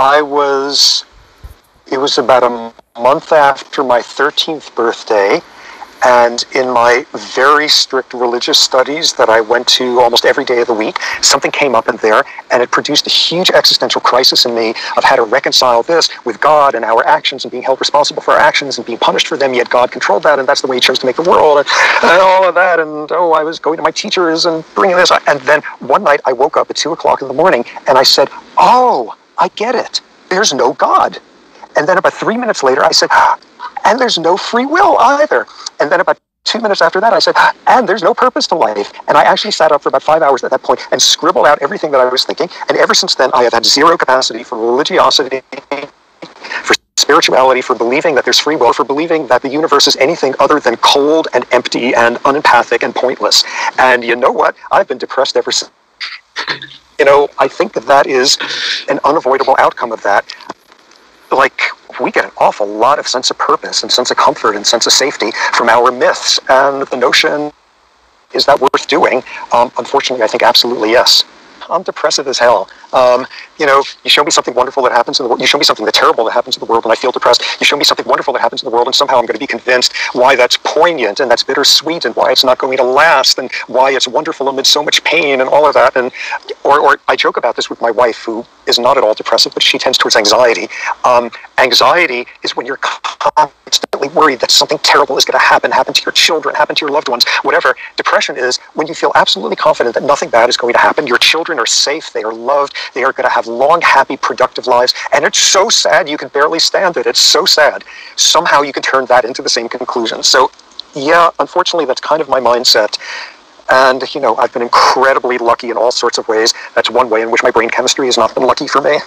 It was about a month after my 13th birthday, and in my very strict religious studies that I went to almost every day of the week, something came up in there, and it produced a huge existential crisis in me of how to reconcile this with God and our actions and being held responsible for our actions and being punished for them, yet God controlled that, and that's the way he chose to make the world, and all of that, and I was going to my teachers and bringing this, and then one night I woke up at 2 o'clock in the morning, and I said, oh, I get it. There's no God. And then about 3 minutes later, I said, and there's no free will either. And then about 2 minutes after that, I said, and there's no purpose to life. And I actually sat up for about 5 hours at that point and scribbled out everything that I was thinking. And ever since then, I have had zero capacity for religiosity, for spirituality, for believing that there's free will, for believing that the universe is anything other than cold and empty and unempathic and pointless. And you know what? I've been depressed ever since. I think that is an unavoidable outcome of that. Like, we get an awful lot of sense of purpose and sense of comfort and sense of safety from our myths, and the notion, is that worth doing? Unfortunately, I think absolutely yes. I'm depressive as hell. You show me something wonderful that happens in the world. You show me something terrible that happens in the world, and I feel depressed. You show me something wonderful that happens in the world, and somehow I'm going to be convinced why that's poignant and that's bittersweet, and why it's not going to last, and why it's wonderful amid so much pain and all of that. And or I joke about this with my wife, who is not at all depressive, but she tends towards anxiety. Anxiety is when you're constantly worried that something terrible is going to happen to your children, happen to your loved ones, whatever. Depression is when you feel absolutely confident that nothing bad is going to happen. Your children are safe, they are loved, they are going to have long, happy, productive lives, and it's so sad you can barely stand it. It's so sad. Somehow you can turn that into the same conclusion. So, yeah, unfortunately, that's kind of my mindset. And, I've been incredibly lucky in all sorts of ways. That's one way in which my brain chemistry has not been lucky for me.